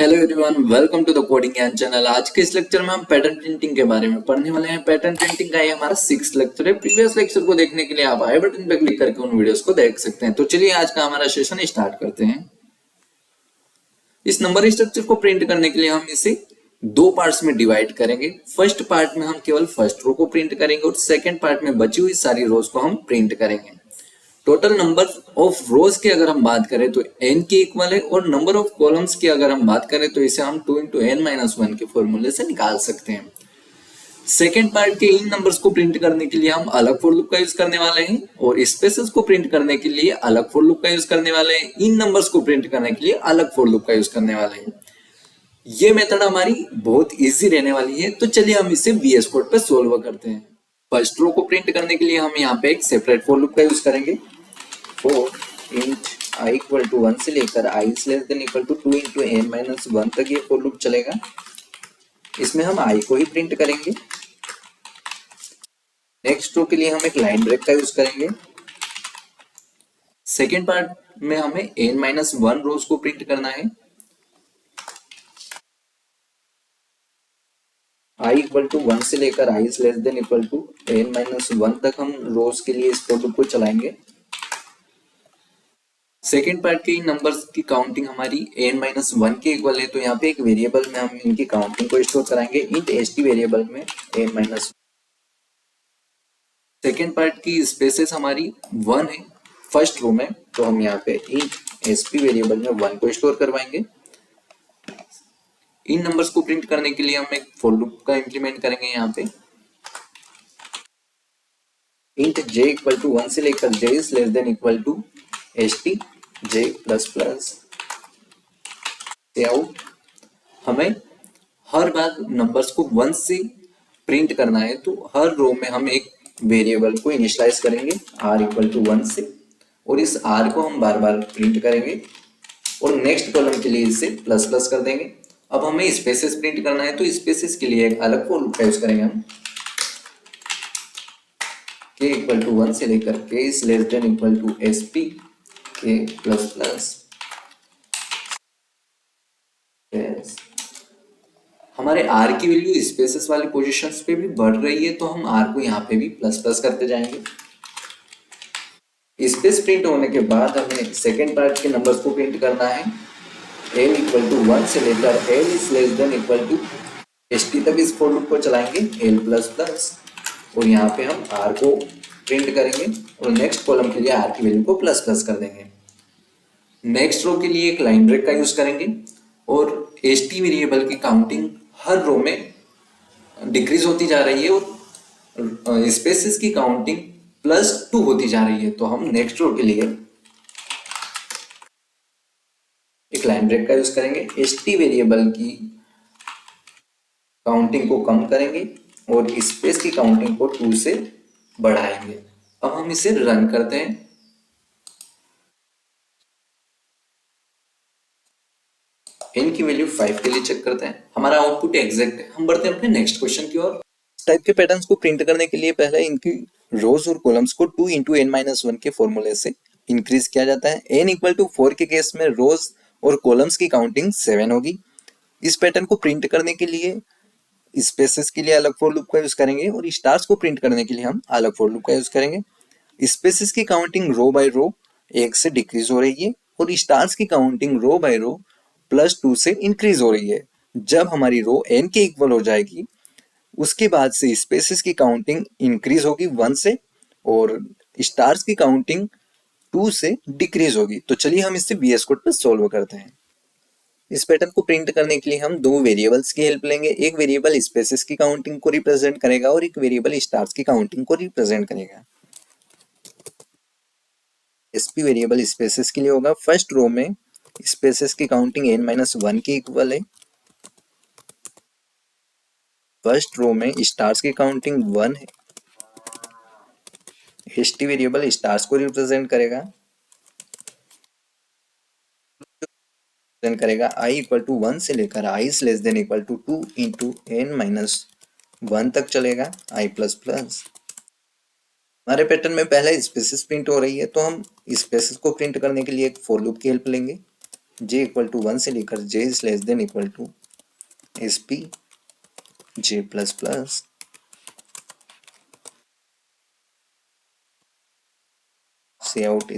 Hello everyone, welcome to the coding Gyan channel. आज के इस लेक्चर में हम पैटर्न प्रिंटिंग के बारे में पढ़ने वाले हैं। पैटर्न प्रिंटिंग का ये हमारा 6th लेक्चर है। प्रीवियस लेक्चर को देखने के लिए आप आई बटन पर क्लिक करके उन वीडियोस को देख सकते हैं। तो चलिए आज का हमारा सेशन स्टार्ट करते हैं। इस नंबर स्ट्रक्चर को प्रिंट करने के लिए हम इसे दो पार्ट्स में डिवाइड करेंगे। फर्स्ट पार्ट में हम केवल फर्स्ट रो को प्रिंट करेंगे और सेकेंड पार्ट में बची हुई सारी रोज को हम प्रिंट करेंगे। टोटल नंबर ऑफ रोज की अगर हम बात करें तो n के इक्वल है, और नंबर ऑफ कॉलम्स की अगर हम बात करें तो इसे हम 2 इंटू एन माइनस वन के फॉर्मूले से निकाल सकते हैं। सेकेंड पार्ट के इन नंबर्स को प्रिंट करने के लिए हम अलग फॉर लूप का यूज करने वाले हैं, और स्पेसेस को प्रिंट करने के लिए अलग फॉर लूप का यूज करने वाले हैं। इन नंबर्स को प्रिंट करने के लिए अलग फॉर लूप का यूज करने वाले हैं। ये मेथड हमारी बहुत इजी रहने वाली है। तो चलिए हम इसे VS कोड पे सोल्व करते हैं। फर्स्ट रो को प्रिंट करने के लिए हम यहाँ पे एक सेपरेट फॉर लूप का यूज करेंगे। For int I equal to 1 से लेकर I is less than equal to 2 into N minus 1 तक ये फॉर लूप चलेगा। इसमें हम आई को ही प्रिंट करेंगे। नेक्स्ट रो के लिए हम एक लाइन ब्रेक का यूज करेंगे। सेकेंड पार्ट में हमें एन माइनस 1 रोज को प्रिंट करना है। आई इक्वल टू 1 से लेकर I is less than equal to N minus 1 तक हम रोज के लिए इस फॉर लूप को चलाएंगे। सेकेंड पार्ट के नंबर्स की काउंटिंग हमारी n माइनस वन के इक्वल है, तो यहाँ पे एक वेरिएबल में हम इनकी काउंटिंग को स्टोर कराएंगे। इंट st वेरिएबल में n माइनस। सेकेंड पार्ट की स्पेसेस हमारी 1 है फर्स्ट रो में, तो हम यहाँ पे इंट sp वेरिएबल में 1 को स्टोर करवाएंगे। इन नंबर्स को प्रिंट करने के लिए हम एक फॉर लूप का इंप्लीमेंट करेंगे। यहाँ पे इंट j इक्वल टू 1 से लेकर j is less than equal to st j plus plus out. हमें हर बार नंबर्स को 1 से प्रिंट करना है, तो हर रो में हम एक वेरिएबल को इनिशियलाइज करेंगे r इक्वल टू 1 से, और इस r को हम बार बार प्रिंट करेंगे और नेक्स्ट कॉलम के लिए इसे प्लस प्लस कर देंगे। अब हमें स्पेसेस प्रिंट करना है, तो स्पेसेस के लिए एक अलग फॉर लूप का यूज करेंगे हम। k इक्वल टू 1 से लेकर k is less than equal to sp k plus plus. हमारे r की वैल्यू स्पेसेस वाली पोजीशंस पे भी बढ़ रही है, तो हम r को यहाँ पे भी प्लस प्लस करते जाएंगे। स्पेस प्रिंट होने के बाद हमें सेकेंड पार्ट के नंबर्स को प्रिंट करना है। l इक्वल टू 1 से लेकर l is less than equal to st तक इस फॉर लूप को चलाएंगे l प्लस प्लस, और यहाँ पे हम r को प्रिंट करेंगे और नेक्स्ट कॉलम के लिए r की वैल्यू को प्लस प्लस कर देंगे। नेक्स्ट रो के लिए एक लाइन ब्रेक का यूज करेंगे, और st वेरिएबल की काउंटिंग हर रो में डिक्रीज होती जा रही है और स्पेसेस की काउंटिंग +2 होती जा रही है। तो हम नेक्स्ट रो के लिए एक लाइन ब्रेक का यूज करेंगे। st वेरिएबल की काउंटिंग को कम करेंगे और स्पेस की काउंटिंग को 2 से बढ़ाएंगे। अब हम इसे रन करते हैं। n की वैल्यू 5 के लिए चेक करते हैं। हमारा आउटपुट एग्जैक्ट है। हम बढ़ते हैं अपने नेक्स्ट क्वेश्चन की ओर। इस टाइप के पैटर्न्स को प्रिंट करने के लिए पहले इनकी रोज और कॉलम्स को 2 इंटू एन माइनस वन के फॉर्मूले से इंक्रीज किया जाता है। n इक्वल टू 4 के केस में रोज और कॉलम्स की काउंटिंग 7 होगी। इस पैटर्न को प्रिंट करने के लिए स्पेसेस के लिए अलग फॉर लूप का यूज करेंगे, और स्टार्स को प्रिंट करने के लिए हम अलग फॉर लूप का यूज करेंगे। स्पेसेस की काउंटिंग रो बाय रो 1 से डिक्रीज हो रही है, और स्टार्स की काउंटिंग रो बाय रो +2 से इंक्रीज हो रही है। जब हमारी रो n के इक्वल हो जाएगी, उसके बाद से स्पेसेस की काउंटिंग इंक्रीज होगी 1 से, और स्टार्स की काउंटिंग 2 से डिक्रीज होगी। तो चलिए हम इससे VS कोड पर सोल्व करते हैं। इस पैटर्न को प्रिंट करने के लिए हम दो वेरिएबल्स की हेल्प लेंगे। एक वेरिएबल स्पेसेस की काउंटिंग को रिप्रेजेंट करेगा और एक वेरिएबल स्टार्स की काउंटिंग को रिप्रेजेंट करेगा। sp वेरिएबल स्पेसेस के लिए होगा। फर्स्ट रो में स्पेसेस की काउंटिंग n माइनस वन के इक्वल है। फर्स्ट रो में स्टार्स की काउंटिंग 1 है। st वेरिएबल स्टार्स को रिप्रेजेंट करेगा। i इक्वल टू 1 से लेकर i is less than equal to 2 into N minus 1 तक चलेगा i प्लस प्लस। हमारे पैटर्न में पहले स्पेसेस प्रिंट हो रही है, तो हम स्पेसेस को प्रिंट करने के लिए एक फॉर लूप की हेल्प लेंगे। जे इक्वल टू 1 से लेकर J is less than equal to S P J plus plus C out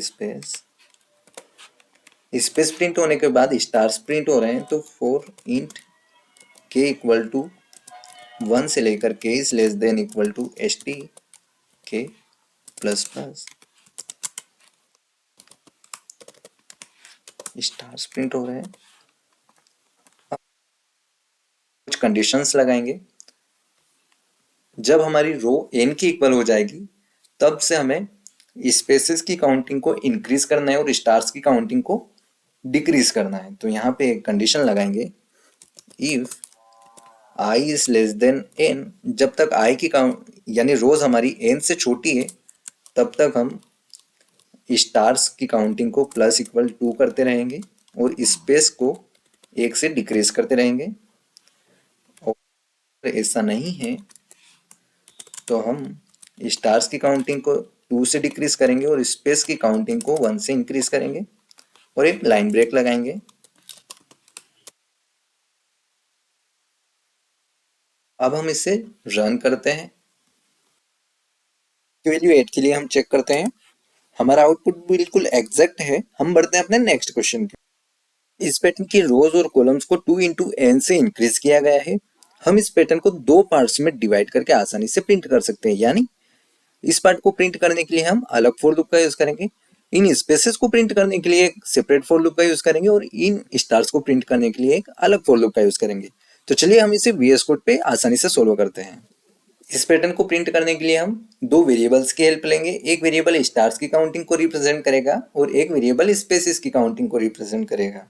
space print होने के बाद स्टार्स प्रिंट हो रहे हैं, तो फोर इंट के इक्वल टू 1 से लेकर K is less than equal to S T K plus plus stars print हो रहे हैं। अब कुछ कंडीशंस लगाएंगे। जब हमारी रो n की इक्वल हो जाएगी तब से हमें स्पेसेस की काउंटिंग को इंक्रीज करना है और स्टार्स की काउंटिंग को डिक्रीज करना है। तो यहाँ पे एक कंडीशन लगाएंगे, if i is less than n, जब तक i की काउंट यानी रोज हमारी n से छोटी है तब तक हम स्टार्स की काउंटिंग को प्लस इक्वल 2 करते रहेंगे और स्पेस को 1 से डिक्रीज करते रहेंगे। और ऐसा नहीं है तो हम स्टार्स की काउंटिंग को 2 से डिक्रीज करेंगे और स्पेस की काउंटिंग को 1 से इंक्रीज करेंगे और एक लाइन ब्रेक लगाएंगे। अब हम इसे रन करते हैं। वैल्यू 8 के लिए हम चेक करते हैं, हमारा आउटपुट बिल्कुल एग्जैक्ट है। हम बढ़ते हैं अपने नेक्स्ट क्वेश्चन के। इस पैटर्न की रोज और कॉलम्स को 2 इंटू एन से इंक्रीज किया गया है। हम इस पैटर्न को दो पार्ट्स में डिवाइड करके आसानी से प्रिंट कर सकते हैं। यानी इस पार्ट को प्रिंट करने के लिए हम अलग फॉर लूप का यूज करेंगे, इन स्पेसेस को प्रिंट करने के लिए एक सेपरेट फॉर लूप का यूज करेंगे और इन स्टार्स को प्रिंट करने के लिए एक अलग फॉर लूप का यूज करेंगे। तो चलिए हम इसे वीएस कोड पे आसानी से सोल्व करते हैं। इस पैटर्न को प्रिंट करने के लिए हम दो वेरिएबल्स की हेल्प लेंगे। एक वेरिएबल स्टार्स की काउंटिंग को रिप्रेजेंट करेगा और एक वेरिएबल स्पेसेस की काउंटिंग को रिप्रेजेंट करेगा।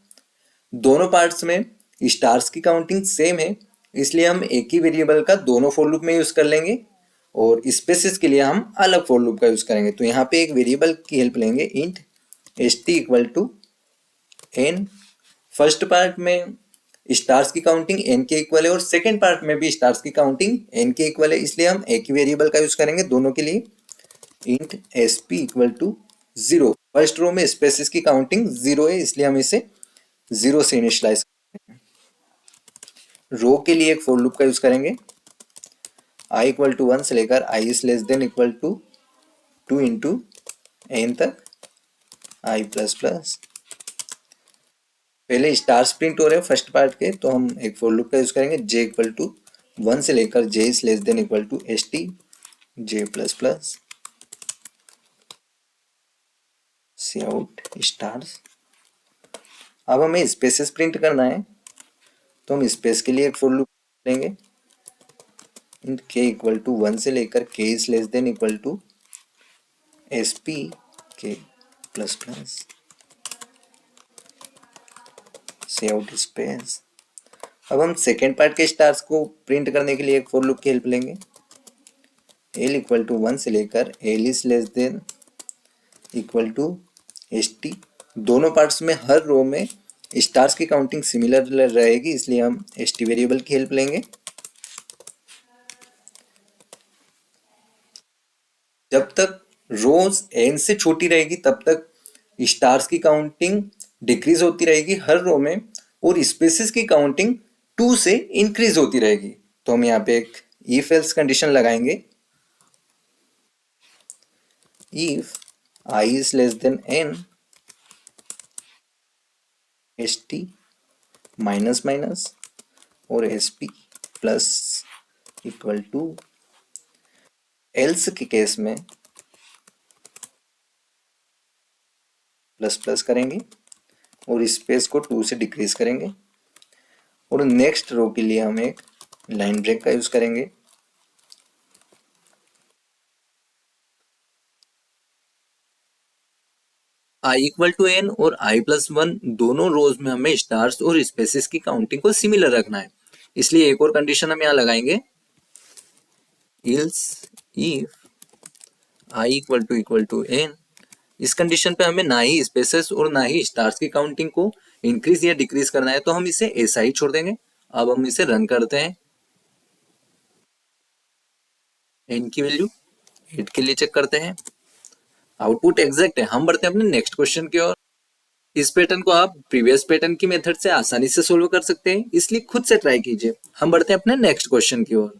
दोनों पार्ट्स में स्टार्स की काउंटिंग सेम है, इसलिए हम एक ही वेरिएबल का दोनों फॉर लूप में यूज कर लेंगे और स्पेसेस के लिए हम अलग फॉर लूप का यूज करेंगे। तो यहाँ पे एक वेरिएबल की हेल्प लेंगे, int S T equal to N. First part में स्टार्स की काउंटिंग एन के इक्वल है और सेकेंड पार्ट में भी स्टार्स की काउंटिंग एन के इक्वल है, इसलिए हम एक ही वेरिएबल का यूज करेंगे दोनों के लिए। Int S P equal to 0। First row में स्पेसेस की काउंटिंग 0 है, इसलिए हम इसे 0 से इनिशियलाइज। रो के लिए एक फॉर लूप का यूज करेंगे, आई इक्वल टू 1 से लेकर I is less than equal to 2 into N तक आई प्लस प्लस। पहले स्टार्स प्रिंट हो रहे हैं फर्स्ट पार्ट के, तो हम एक फॉर लूप का यूज करेंगे, जे इक्वल टू 1 से लेकर J is less than equal to S T J plus plus C out stars. अब हमें स्पेसेस प्रिंट करना है, तो हम स्पेस के लिए एक फॉर लूप लेंगे, के इक्वल टू 1 से लेकर K is less than equal to S P K plus plus C out space. अब हम सेकेंड पार्ट के स्टार्स को प्रिंट करने के लिए एक फॉर लूप की हेल्प लेंगे, एल इक्वल टू 1 से लेकर L is less than equal to S T. दोनों पार्ट्स में हर रो में स्टार्स की काउंटिंग सिमिलर रहेगी, इसलिए हम एस टी वेरिएबल की हेल्प लेंगे। जब तक रोज एन से छोटी रहेगी तब तक स्टार्स की काउंटिंग डिक्रीज होती रहेगी हर रो में और स्पेसेस की काउंटिंग 2 से इंक्रीज होती रहेगी। तो हम यहाँ पे एक इफ एल्स कंडीशन लगाएंगे, if I is less than N S T minus minus और S P plus equal to. Else के केस में प्लस प्लस करेंगे और स्पेस को 2 से डिक्रीज करेंगे और नेक्स्ट रो के लिए हम एक लाइन ब्रेक का यूज करेंगे। आई इक्वल टू एन और आई प्लस 1 दोनों रोज में हमें स्टार्स और स्पेसेस की काउंटिंग को सिमिलर रखना है, इसलिए एक और कंडीशन हम यहाँ लगाएंगे, else if I equal to N. इस कंडीशन पे हमें ना ही स्पेसेस और ना ही स्टार्स की काउंटिंग को इंक्रीज या डिक्रीज करना है, तो हम इसे ऐसा ही छोड़ देंगे। अब हम इसे रन करते हैं, एन की वैल्यू 8 के लिए चेक करते हैं, आउटपुट एग्जैक्ट है। हम बढ़ते हैं अपने नेक्स्ट क्वेश्चन की ओर। इस पैटर्न को आप प्रीवियस पैटर्न की मेथड से आसानी से सोल्व कर सकते हैं, इसलिए खुद से ट्राई कीजिए। हम बढ़ते हैं अपने नेक्स्ट क्वेश्चन की ओर।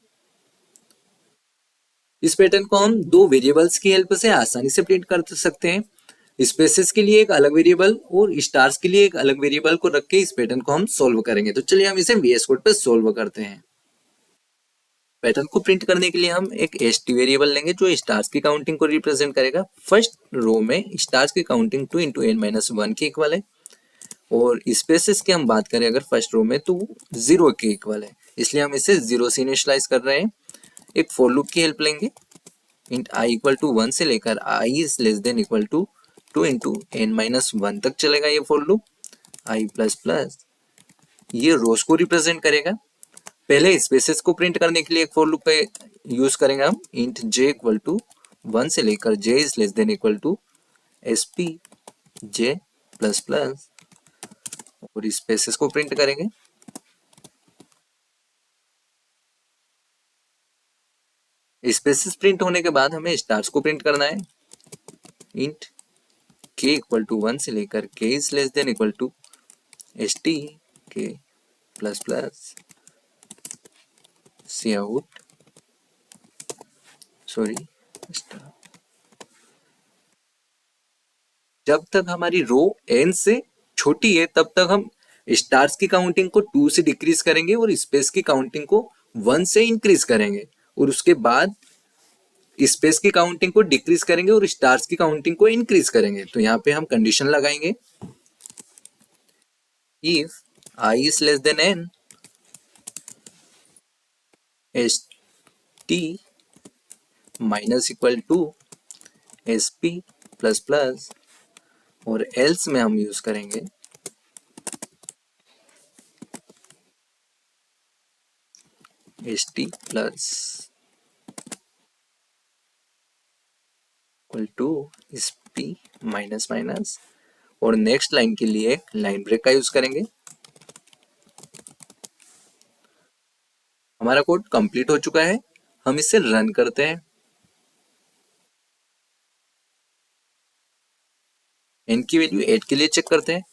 इस पैटर्न को हम दो वेरिएबल्स की हेल्प से आसानी से प्रिंट कर सकते हैं। स्पेसेस के लिए एक अलग वेरिएबल और स्टार्स के लिए एक अलग वेरिएबल को रख के इस पैटर्न को हम सोल्व करेंगे। तो चलिए हम इसे VS कोड पे सोल्व करते हैं। पैटर्न को प्रिंट करने के लिए हम एक st वेरिएबल लेंगे जो स्टार्स की काउंटिंग को रिप्रेजेंट करेगा। फर्स्ट रो में स्टार्स की काउंटिंग 2 इंटू n-1 के इक्वल है, और स्पेसेस की हम बात करें अगर फर्स्ट रो में तो 0 के इक्वल है, इसलिए हम इसे 0 से इनिशियलाइज कर रहे हैं। एक फॉर लूप की हेल्प लेंगे। इंट i इक्वल टू 1 से लेकर i is less than equal to 2 into n-1 तक चलेगा ये for loop. i plus plus ये रोज को रिप्रेजेंट करेगा। पहले स्पेसेस को प्रिंट करने के लिए एक फॉर लूप पे यूज करेंगे हम। इंट j इक्वल टू 1 से लेकर j is less than equal to sp j plus plus, और स्पेसेस को प्रिंट करेंगे। स्पेसेस प्रिंट होने के बाद हमें स्टार्स को प्रिंट करना है। इंट k इक्वल टू 1 से लेकर k is less than equal to st k plus plus cout sorry star. जब तक हमारी रो n से छोटी है तब तक हम स्टार्स की काउंटिंग को 2 से डिक्रीज करेंगे और स्पेस की काउंटिंग को 1 से इंक्रीज करेंगे, और उसके बाद स्पेस की काउंटिंग को डिक्रीज करेंगे और स्टार्स की काउंटिंग को इंक्रीज करेंगे। तो यहाँ पे हम कंडीशन लगाएंगे, if i is less than n st minus equal to sp plus plus, और एल्स में हम यूज करेंगे st plus equal to sp minus minus, और नेक्स्ट लाइन के लिए लाइन ब्रेक का यूज करेंगे। हमारा कोड कंप्लीट हो चुका है, हम इसे रन करते हैं। n की वैल्यू 8 के लिए चेक करते हैं,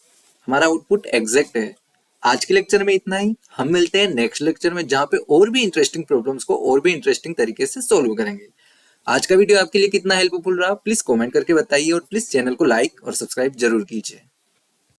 हमारा आउटपुट एग्जैक्ट है। आज के लेक्चर में इतना ही, हम मिलते हैं नेक्स्ट लेक्चर में जहां पे और भी इंटरेस्टिंग प्रॉब्लम्स को और भी इंटरेस्टिंग तरीके से सोल्व करेंगे। आज का वीडियो आपके लिए कितना हेल्पफुल रहा प्लीज कमेंट करके बताइए, और प्लीज चैनल को लाइक और सब्सक्राइब जरूर कीजिए।